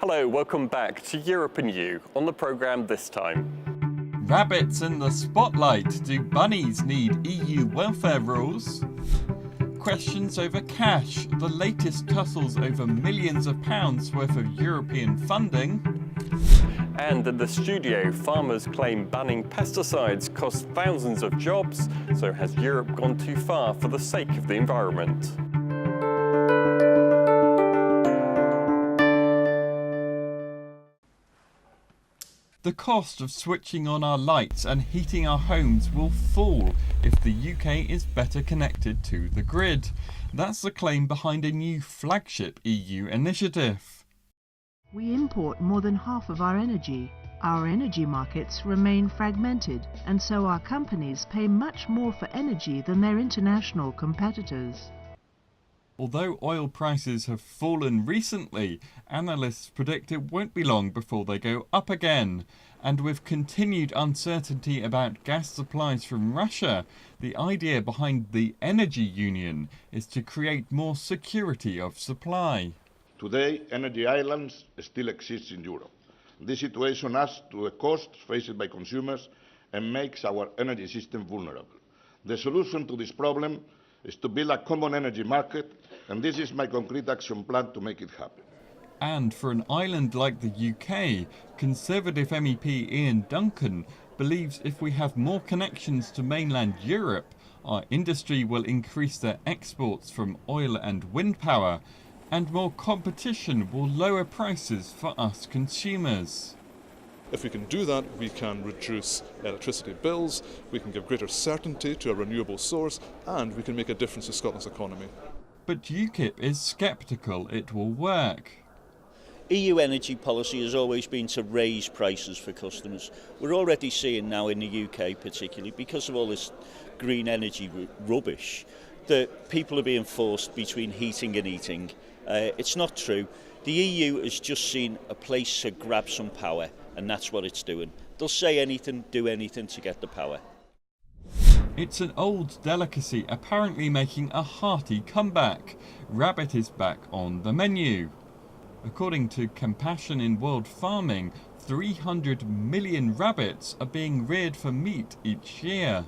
Hello, welcome back to Europe and You. On the programme this time. Rabbits in the spotlight. Do bunnies need EU welfare rules? Questions over cash. The latest tussles over millions of pounds worth of European funding. And in the studio, farmers claim banning pesticides costs thousands of jobs. So has Europe gone too far for the sake of the environment? The cost of switching on our lights and heating our homes will fall if the UK is better connected to the grid. That's the claim behind a new flagship EU initiative. We import more than half of our energy. Our energy markets remain fragmented, and so our companies pay much more for energy than their international competitors. Although oil prices have fallen recently, analysts predict it won't be long before they go up again. And with continued uncertainty about gas supplies from Russia, the idea behind the energy union is to create more security of supply. Today, energy islands still exist in Europe. This situation adds to the costs faced by consumers and makes our energy system vulnerable. The solution to this problem is to build a common energy market, and this is my concrete action plan to make it happen. And for an island like the UK, Conservative MEP Ian Duncan believes if we have more connections to mainland Europe, our industry will increase their exports from oil and wind power, and more competition will lower prices for us consumers. If we can do that, we can reduce electricity bills, we can give greater certainty to a renewable source, and we can make a difference to Scotland's economy. But UKIP is sceptical it will work. EU energy policy has always been to raise prices for customers. We're already seeing now in the UK particularly, because of all this green energy rubbish, that people are being forced between heating and eating. It's not true. The EU has just seen a place to grab some power, and that's what it's doing. They'll say anything, do anything to get the power. It's an old delicacy apparently making a hearty comeback. Rabbit is back on the menu. According to Compassion in World Farming, 300 million rabbits are being reared for meat each year.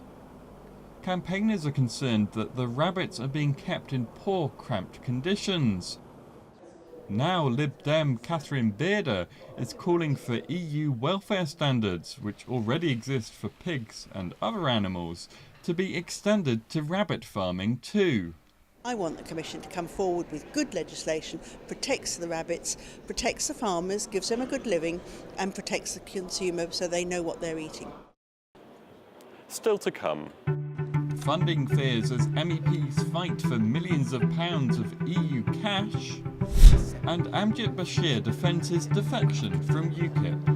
Campaigners are concerned that the rabbits are being kept in poor, cramped conditions. Now Lib Dem Catherine Bearder is calling for EU welfare standards, which already exist for pigs and other animals, to be extended to rabbit farming too. I want the Commission to come forward with good legislation, protects the rabbits, protects the farmers, gives them a good living, and protects the consumer so they know what they're eating. Still to come. Funding fears as MEPs fight for millions of pounds of EU cash. And Amjad Bashir defends his defection from UKIP.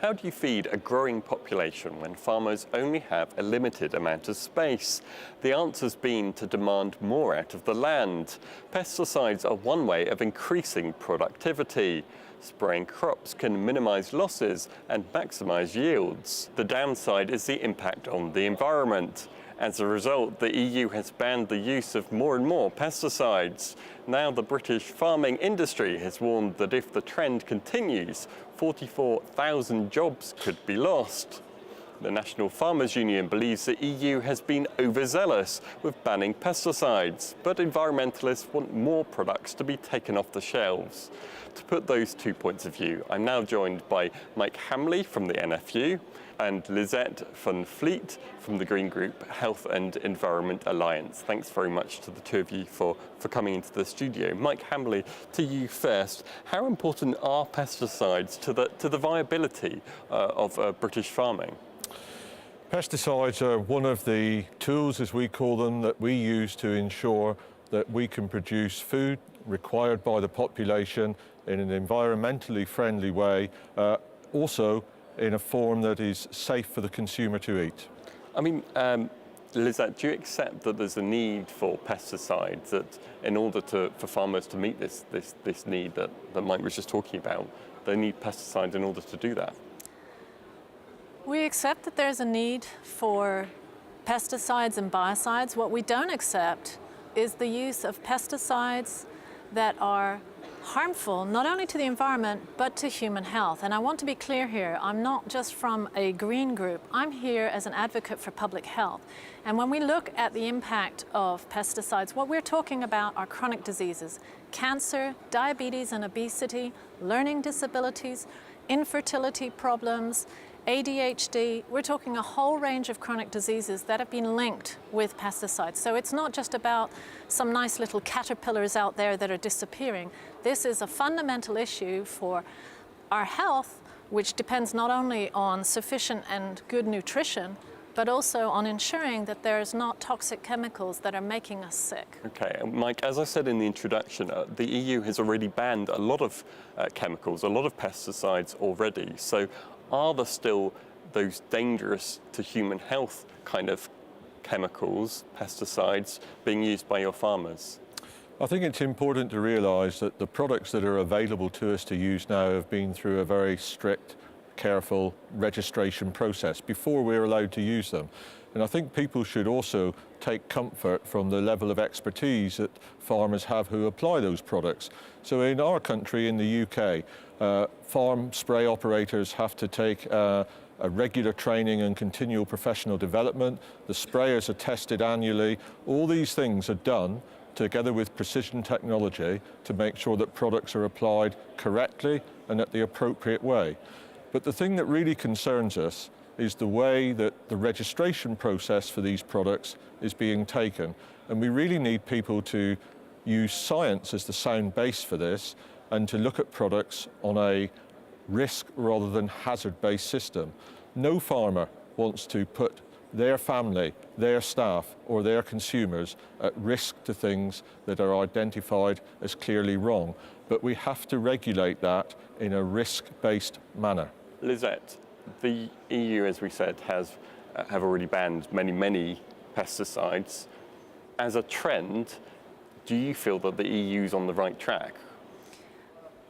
How do you feed a growing population when farmers only have a limited amount of space? The answer's been to demand more out of the land. Pesticides are one way of increasing productivity. Spraying crops can minimise losses and maximise yields. The downside is the impact on the environment. As a result, the EU has banned the use of more and more pesticides. Now the British farming industry has warned that if the trend continues, 44,000 jobs could be lost. The National Farmers Union believes the EU has been overzealous with banning pesticides, but environmentalists want more products to be taken off the shelves. To put those two points of view, I'm now joined by Mike Hamley from the NFU and Lisette van Vliet from the Green Group Health and Environment Alliance. Thanks very much to the two of you for coming into the studio. Mike Hamley, to you first. How important are pesticides to the viability of British farming? Pesticides are one of the tools, as we call them, that we use to ensure that we can produce food required by the population in an environmentally friendly way, also in a form that is safe for the consumer to eat. I mean, Lisette, do you accept that there's a need for pesticides, that in order for farmers to meet this need that Mike was just talking about, they need pesticides in order to do that? We accept that there's a need for pesticides and biocides. What we don't accept is the use of pesticides that are harmful not only to the environment but to human health. And I want to be clear here, I'm not just from a green group, I'm here as an advocate for public health. And when we look at the impact of pesticides, what we're talking about are chronic diseases: cancer, diabetes and obesity, learning disabilities, infertility problems, ADHD. We're talking a whole range of chronic diseases that have been linked with pesticides. So it's not just about some nice little caterpillars out there that are disappearing. This is a fundamental issue for our health, which depends not only on sufficient and good nutrition, but also on ensuring that there's not toxic chemicals that are making us sick. Okay, Mike, as I said in the introduction, the EU has already banned a lot of chemicals, a lot of pesticides already. So are there still those dangerous to human health kind of chemicals, pesticides, being used by your farmers? I think it's important to realise that the products that are available to us to use now have been through a very strict, careful registration process before we're allowed to use them. And I think people should also take comfort from the level of expertise that farmers have who apply those products. So in our country, in the UK, farm spray operators have to take a regular training and continual professional development. The sprayers are tested annually. All these things are done together with precision technology to make sure that products are applied correctly and at the appropriate way. But the thing that really concerns us is the way that the registration process for these products is being taken. And we really need people to use science as the sound base for this and to look at products on a risk rather than hazard-based system. No farmer wants to put their family, their staff or their consumers at risk to things that are identified as clearly wrong. But we have to regulate that in a risk-based manner. Lisette, the EU, as we said, have already banned many pesticides. As a trend, do you feel that the EU is on the right track?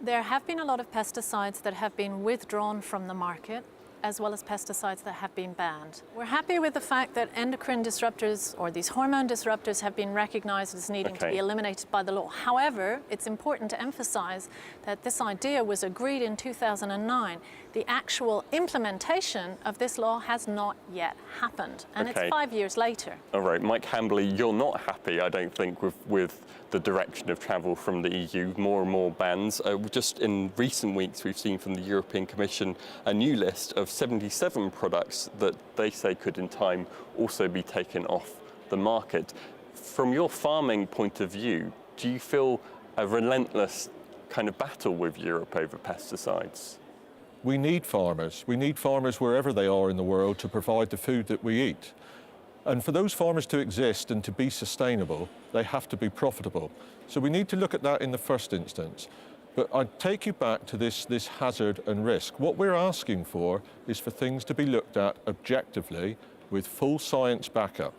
There have been a lot of pesticides that have been withdrawn from the market, as well as pesticides that have been banned. We're happy with the fact that endocrine disruptors, or these hormone disruptors, have been recognized as needing to be eliminated by the law. However, it's important to emphasize that this idea was agreed in 2009. The actual implementation of this law has not yet happened, and it's 5 years later. All right, Mike Hambley, you're not happy, I don't think, with the direction of travel from the EU, more and more bans. Just in recent weeks, we've seen from the European Commission a new list of 77 products that they say could in time also be taken off the market. From your farming point of view, do you feel a relentless kind of battle with Europe over pesticides? We need farmers. We need farmers wherever they are in the world to provide the food that we eat. And for those farmers to exist and to be sustainable, they have to be profitable. So we need to look at that in the first instance. But I'd take you back to this hazard and risk. What we're asking for is for things to be looked at objectively with full science backup.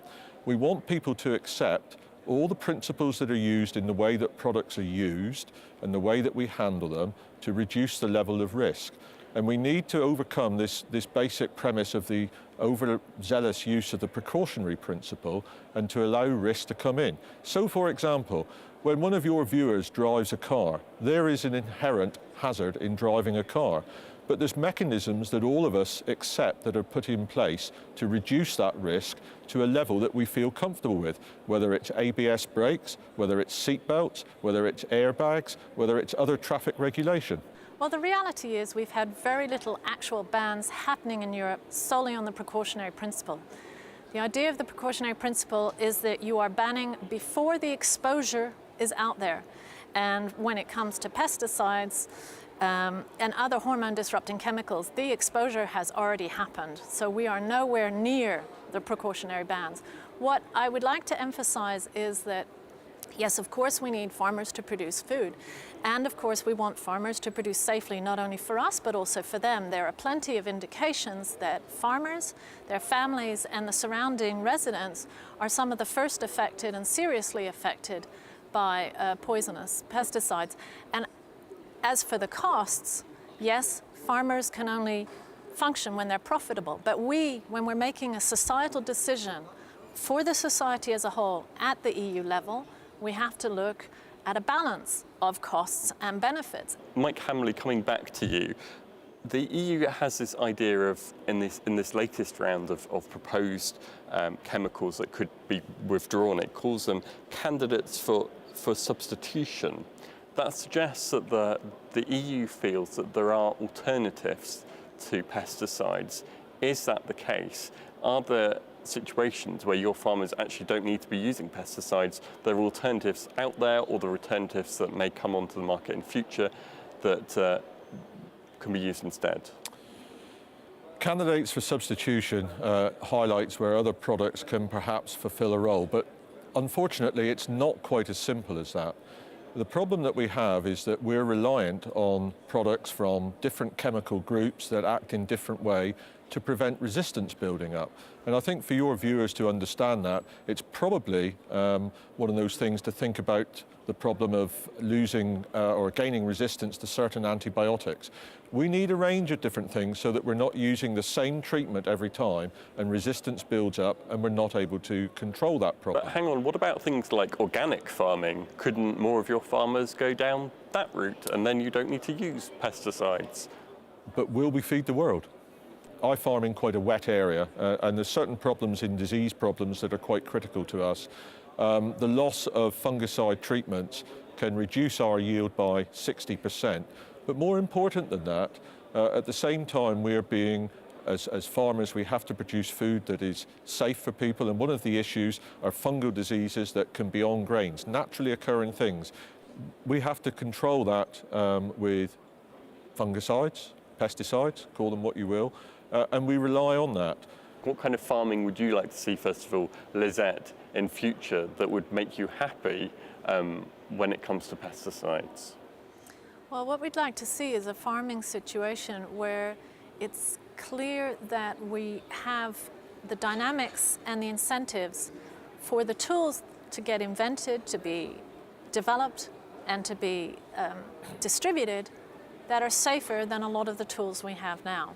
We want people to accept all the principles that are used in the way that products are used and the way that we handle them to reduce the level of risk. And we need to overcome this basic premise of the overzealous use of the precautionary principle and to allow risk to come in. So, for example, when one of your viewers drives a car, there is an inherent hazard in driving a car. But there's mechanisms that all of us accept that are put in place to reduce that risk to a level that we feel comfortable with, whether it's ABS brakes, whether it's seat belts, whether it's airbags, whether it's other traffic regulation. Well, the reality is we've had very little actual bans happening in Europe solely on the precautionary principle. The idea of the precautionary principle is that you are banning before the exposure is out there. And when it comes to pesticides and other hormone disrupting chemicals, the exposure has already happened. So we are nowhere near the precautionary bans. What I would like to emphasize is that yes, of course we need farmers to produce food. And of course we want farmers to produce safely, not only for us, but also for them. There are plenty of indications that farmers, their families, and the surrounding residents are some of the first affected and seriously affected by poisonous pesticides. And as for the costs, yes, farmers can only function when they're profitable. But when we're making a societal decision for the society as a whole, at the EU level, we have to look at a balance of costs and benefits. Mike Hamley, coming back to you, the EU has this idea of, in this latest round of proposed chemicals that could be withdrawn, it calls them candidates for substitution. That suggests that the EU feels that there are alternatives to pesticides. Is that the case? Are there situations where your farmers actually don't need to be using pesticides? There are alternatives out there, or the alternatives that may come onto the market in future that can be used instead? Candidates for substitution highlights where other products can perhaps fulfill a role, but unfortunately it's not quite as simple as that. The problem that we have is that we're reliant on products from different chemical groups that act in different ways to prevent resistance building up. And I think for your viewers to understand that, it's probably one of those things to think about the problem of losing or gaining resistance to certain antibiotics. We need a range of different things so that we're not using the same treatment every time and resistance builds up and we're not able to control that problem. But hang on, what about things like organic farming? Couldn't more of your farmers go down that route and then you don't need to use pesticides? But will we feed the world? I farm in quite a wet area and there's certain problems in disease problems that are quite critical to us. The loss of fungicide treatments can reduce our yield by 60%. But more important than that, at the same time we're being, as farmers, we have to produce food that is safe for people, and one of the issues are fungal diseases that can be on grains, naturally occurring things. We have to control that with fungicides, pesticides, call them what you will, and we rely on that. What kind of farming would you like to see, first of all, Lizette, in future that would make you happy when it comes to pesticides? Well, what we'd like to see is a farming situation where it's clear that we have the dynamics and the incentives for the tools to get invented, to be developed, and to be distributed that are safer than a lot of the tools we have now.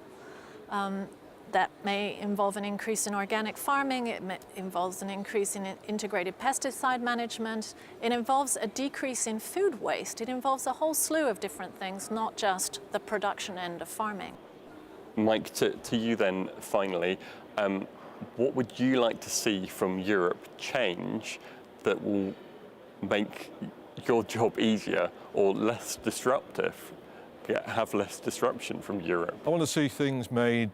That may involve an increase in organic farming, it involves an increase in integrated pesticide management, it involves a decrease in food waste, it involves a whole slew of different things, not just the production end of farming. Mike, to you then, finally, what would you like to see from Europe change that will make your job easier or less disruptive, have less disruption from Europe? I want to see things made,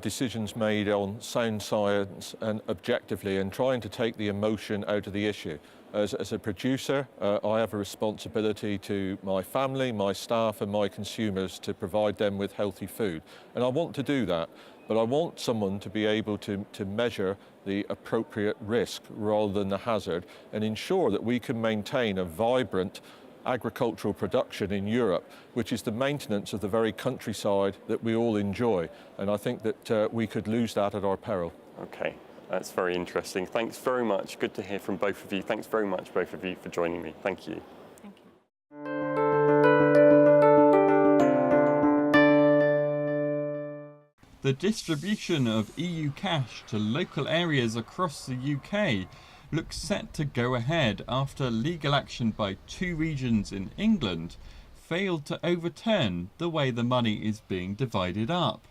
decisions made on sound science and objectively, and trying to take the emotion out of the issue. As a producer, I have a responsibility to my family, my staff and my consumers to provide them with healthy food. And I want to do that, but I want someone to be able to measure the appropriate risk rather than the hazard, and ensure that we can maintain a vibrant agricultural production in Europe, which is the maintenance of the very countryside that we all enjoy. And I think that we could lose that at our peril. Okay, that's very interesting. Thanks very much. Good to hear from both of you. Thanks very much, both of you, for joining me. Thank you. Thank you. The distribution of EU cash to local areas across the UK looks set to go ahead after legal action by 2 regions in England failed to overturn the way the money is being divided up.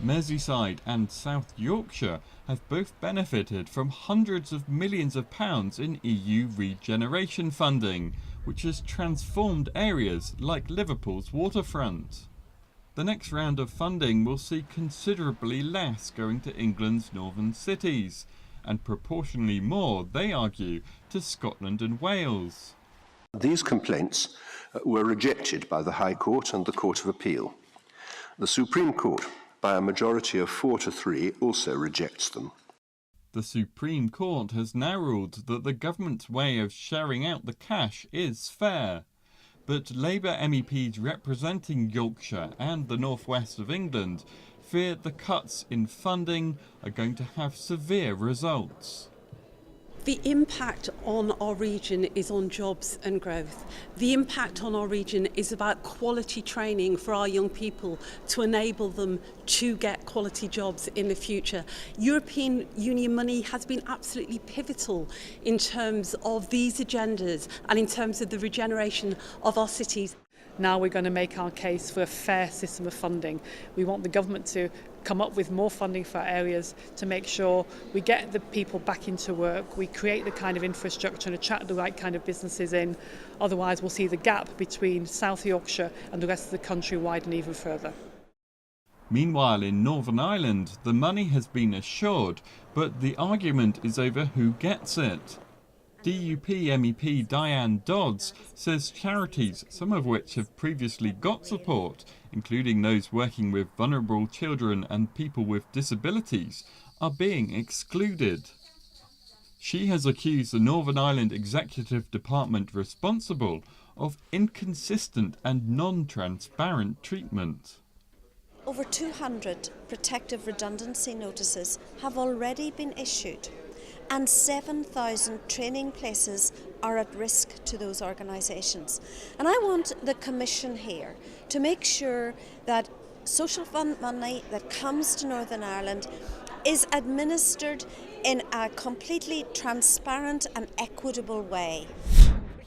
Merseyside and South Yorkshire have both benefited from hundreds of millions of pounds in EU regeneration funding, which has transformed areas like Liverpool's waterfront. The next round of funding will see considerably less going to England's northern cities, and proportionally more, they argue, to Scotland and Wales. These complaints were rejected by the High Court and the Court of Appeal. The Supreme Court, by a majority of 4 to 3, also rejects them. The Supreme Court has now ruled that the government's way of sharing out the cash is fair. But Labour MEPs representing Yorkshire and the northwest of England fear the cuts in funding are going to have severe results. The impact on our region is on jobs and growth. The impact on our region is about quality training for our young people to enable them to get quality jobs in the future. European Union money has been absolutely pivotal in terms of these agendas and in terms of the regeneration of our cities. Now we're going to make our case for a fair system of funding. We want the government to come up with more funding for our areas to make sure we get the people back into work, we create the kind of infrastructure and attract the right kind of businesses in. Otherwise we'll see the gap between South Yorkshire and the rest of the country widen even further. Meanwhile, in Northern Ireland, the money has been assured, but the argument is over who gets it. DUP MEP Diane Dodds says charities, some of which have previously got support, including those working with vulnerable children and people with disabilities, are being excluded. She has accused the Northern Ireland Executive Department responsible of inconsistent and non-transparent treatment. Over 200 protective redundancy notices have already been issued, and 7,000 training places are at risk to those organisations. And I want the Commission here to make sure that social fund money that comes to Northern Ireland is administered in a completely transparent and equitable way.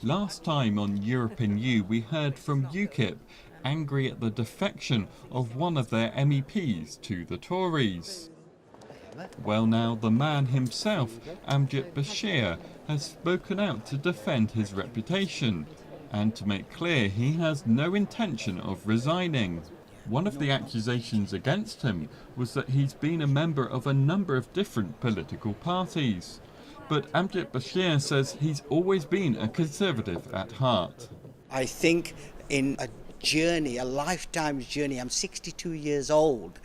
Last time on Europe in You, we heard from UKIP, angry at the defection of one of their MEPs to the Tories. Well, now the man himself, Amjad Bashir, has spoken out to defend his reputation and to make clear he has no intention of resigning. One of the accusations against him was that he's been a member of a number of different political parties. But Amjad Bashir says he's always been a Conservative at heart. I think in a journey, a lifetime's journey, I'm 62 years old,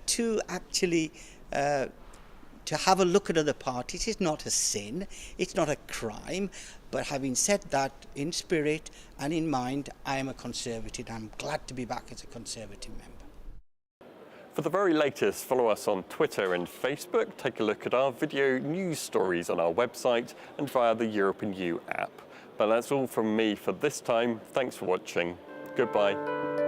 to actually to have a look at other parties is not a sin, it's not a crime, but having said that, in spirit and in mind, I am a Conservative. I'm glad to be back as a Conservative member. For the very latest, follow us on Twitter and Facebook, take a look at our video news stories on our website and via the Europe in You app. But that's all from me for this time. Thanks for watching. Goodbye.